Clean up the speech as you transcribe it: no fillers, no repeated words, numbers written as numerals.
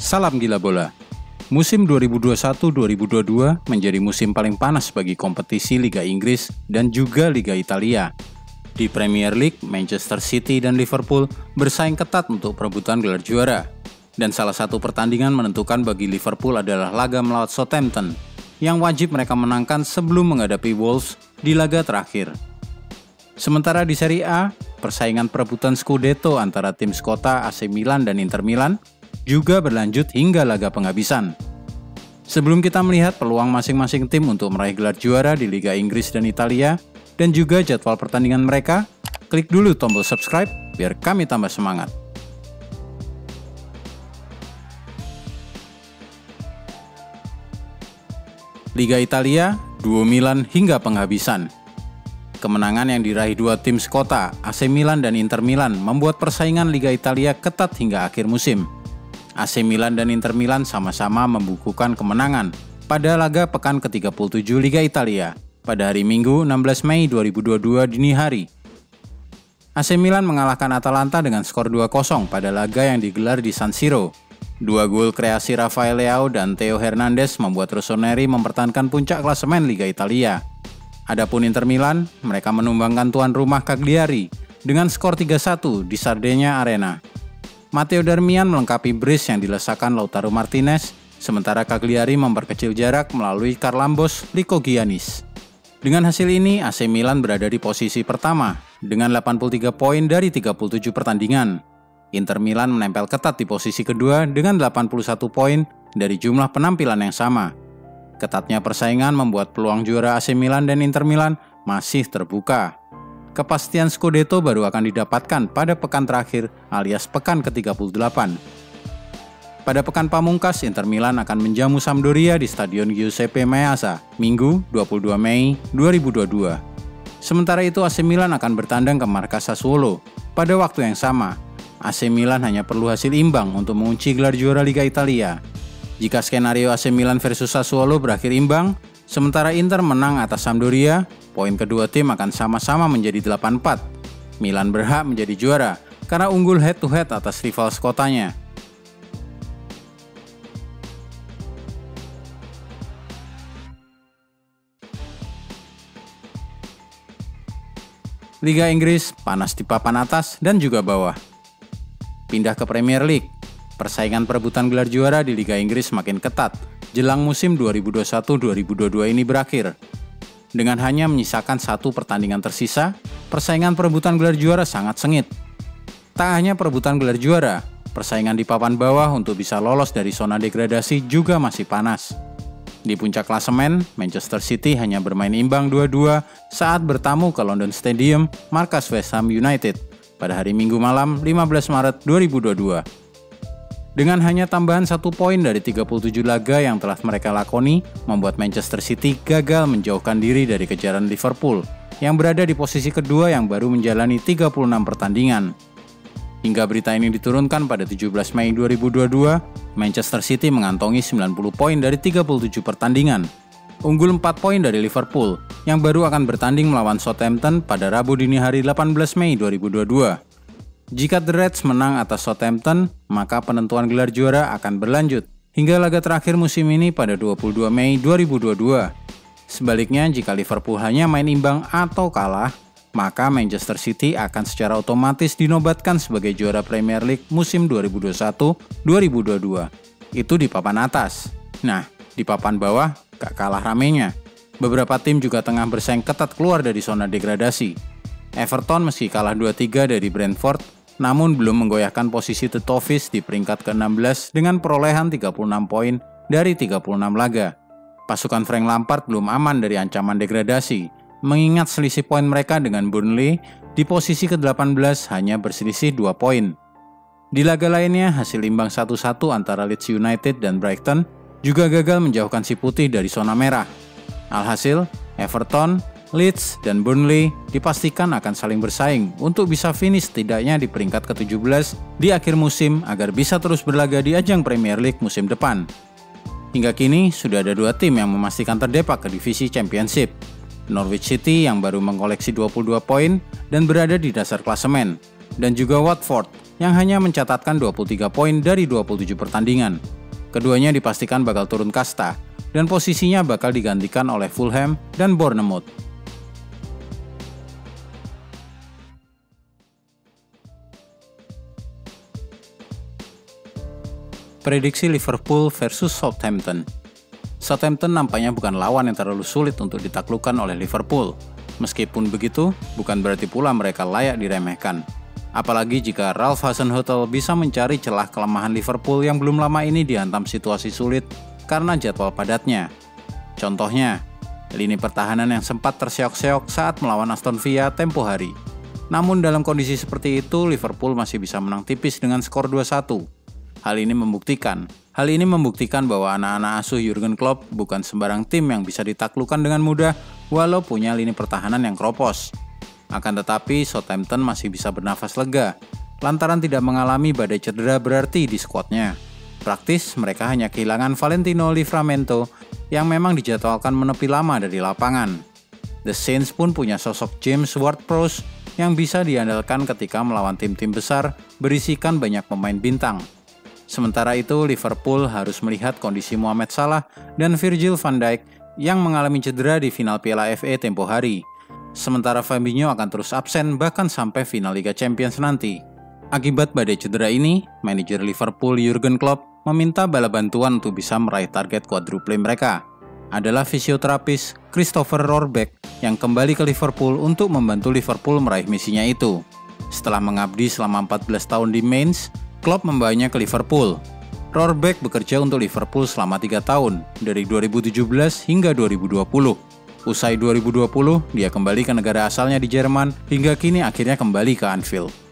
Salam gila bola. Musim 2021-2022 menjadi musim paling panas bagi kompetisi Liga Inggris dan juga Liga Italia. Di Premier League, Manchester City dan Liverpool bersaing ketat untuk perebutan gelar juara. Dan salah satu pertandingan menentukan bagi Liverpool adalah laga melawan Southampton, yang wajib mereka menangkan sebelum menghadapi Wolves di laga terakhir. Sementara di Serie A, persaingan perebutan Scudetto antara tim sekota AC Milan dan Inter Milan juga berlanjut hingga laga penghabisan. Sebelum kita melihat peluang masing-masing tim untuk meraih gelar juara di Liga Inggris dan Italia, dan juga jadwal pertandingan mereka, klik dulu tombol subscribe biar kami tambah semangat. Liga Italia, duo Milan hingga penghabisan. Kemenangan yang diraih dua tim sekota, AC Milan dan Inter Milan, membuat persaingan Liga Italia ketat hingga akhir musim. AC Milan dan Inter Milan sama-sama membukukan kemenangan pada laga pekan ke-37 Liga Italia pada hari Minggu 16 Mei 2022 dini hari. AC Milan mengalahkan Atalanta dengan skor 2-0 pada laga yang digelar di San Siro. Dua gol kreasi Rafael Leao dan Theo Hernandez membuat Rossoneri mempertahankan puncak klasemen Liga Italia. Adapun Inter Milan, mereka menumbangkan tuan rumah Cagliari dengan skor 3-1 di Sardegna Arena. Matteo Darmian melengkapi brace yang dilesakan Lautaro Martinez, sementara Cagliari memperkecil jarak melalui Karlambos Lykogiannis. Dengan hasil ini, AC Milan berada di posisi pertama dengan 83 poin dari 37 pertandingan. Inter Milan menempel ketat di posisi kedua dengan 81 poin dari jumlah penampilan yang sama. Ketatnya persaingan membuat peluang juara AC Milan dan Inter Milan masih terbuka. Kepastian Scudetto baru akan didapatkan pada pekan terakhir alias pekan ke-38. Pada pekan pamungkas, Inter Milan akan menjamu Sampdoria di Stadion Giuseppe Meazza, Minggu 22 Mei 2022. Sementara itu AC Milan akan bertandang ke markas Sassuolo pada waktu yang sama. AC Milan hanya perlu hasil imbang untuk mengunci gelar juara Liga Italia. Jika skenario AC Milan versus Sassuolo berakhir imbang, sementara Inter menang atas Sampdoria, poin kedua tim akan sama-sama menjadi 8-4. Milan berhak menjadi juara karena unggul head-to-head atas rival sekotanya. Liga Inggris panas di papan atas dan juga bawah. Pindah ke Premier League. Persaingan perebutan gelar juara di Liga Inggris makin ketat jelang musim 2021-2022 ini berakhir. Dengan hanya menyisakan satu pertandingan tersisa, persaingan perebutan gelar juara sangat sengit. Tak hanya perebutan gelar juara, persaingan di papan bawah untuk bisa lolos dari zona degradasi juga masih panas. Di puncak klasemen, Manchester City hanya bermain imbang 2-2 saat bertamu ke London Stadium, markas West Ham United, pada hari Minggu malam 15 Maret 2022. Dengan hanya tambahan 1 poin dari 37 laga yang telah mereka lakoni, membuat Manchester City gagal menjauhkan diri dari kejaran Liverpool, yang berada di posisi kedua yang baru menjalani 36 pertandingan. Hingga berita ini diturunkan pada 17 Mei 2022, Manchester City mengantongi 90 poin dari 37 pertandingan. Unggul 4 poin dari Liverpool, yang baru akan bertanding melawan Southampton pada Rabu dini hari 18 Mei 2022. Jika The Reds menang atas Southampton, maka penentuan gelar juara akan berlanjut hingga laga terakhir musim ini pada 22 Mei 2022. Sebaliknya, jika Liverpool hanya main imbang atau kalah, maka Manchester City akan secara otomatis dinobatkan sebagai juara Premier League musim 2021-2022. Itu di papan atas. Nah, di papan bawah gak kalah ramenya. Beberapa tim juga tengah bersaing ketat keluar dari zona degradasi. Everton meski kalah 2-3 dari Brentford, namun belum menggoyahkan posisi The Toffees di peringkat ke-16 dengan perolehan 36 poin dari 36 laga. Pasukan Frank Lampard belum aman dari ancaman degradasi, mengingat selisih poin mereka dengan Burnley di posisi ke-18 hanya berselisih 2 poin. Di laga lainnya, hasil imbang 1-1 antara Leeds United dan Brighton juga gagal menjauhkan si putih dari zona merah. Alhasil, Everton, Leeds, dan Burnley dipastikan akan saling bersaing untuk bisa finish setidaknya di peringkat ke-17 di akhir musim agar bisa terus berlaga di ajang Premier League musim depan. Hingga kini, sudah ada 2 tim yang memastikan terdepak ke divisi Championship. Norwich City yang baru mengoleksi 22 poin dan berada di dasar klasemen, dan juga Watford yang hanya mencatatkan 23 poin dari 27 pertandingan. Keduanya dipastikan bakal turun kasta, dan posisinya bakal digantikan oleh Fulham dan Bournemouth. Prediksi Liverpool versus Southampton. Southampton nampaknya bukan lawan yang terlalu sulit untuk ditaklukkan oleh Liverpool. Meskipun begitu, bukan berarti pula mereka layak diremehkan. Apalagi jika Ralph Hasenhüttl bisa mencari celah kelemahan Liverpool yang belum lama ini dihantam situasi sulit karena jadwal padatnya. Contohnya, lini pertahanan yang sempat terseok-seok saat melawan Aston Villa tempo hari. Namun dalam kondisi seperti itu, Liverpool masih bisa menang tipis dengan skor 2-1. Hal ini membuktikan bahwa anak-anak asuh Jurgen Klopp bukan sembarang tim yang bisa ditaklukkan dengan mudah walau punya lini pertahanan yang kropos. Akan tetapi, Southampton masih bisa bernafas lega lantaran tidak mengalami badai cedera berarti di skuadnya. Praktis, mereka hanya kehilangan Valentino Livramento yang memang dijadwalkan menepi lama dari lapangan. The Saints pun punya sosok James Ward-Prowse yang bisa diandalkan ketika melawan tim-tim besar berisikan banyak pemain bintang. Sementara itu, Liverpool harus melihat kondisi Mohamed Salah dan Virgil van Dijk yang mengalami cedera di final Piala FA tempo hari. Sementara Fabinho akan terus absen bahkan sampai final Liga Champions nanti. Akibat badai cedera ini, manajer Liverpool Jurgen Klopp meminta bala bantuan untuk bisa meraih target quadruple mereka. Adalah fisioterapis Christopher Rohrbeck yang kembali ke Liverpool untuk membantu Liverpool meraih misinya itu. Setelah mengabdi selama 14 tahun di Mainz, Klopp membawanya ke Liverpool. Rohrbeck bekerja untuk Liverpool selama 3 tahun, dari 2017 hingga 2020. Usai 2020, dia kembali ke negara asalnya di Jerman, hingga kini akhirnya kembali ke Anfield.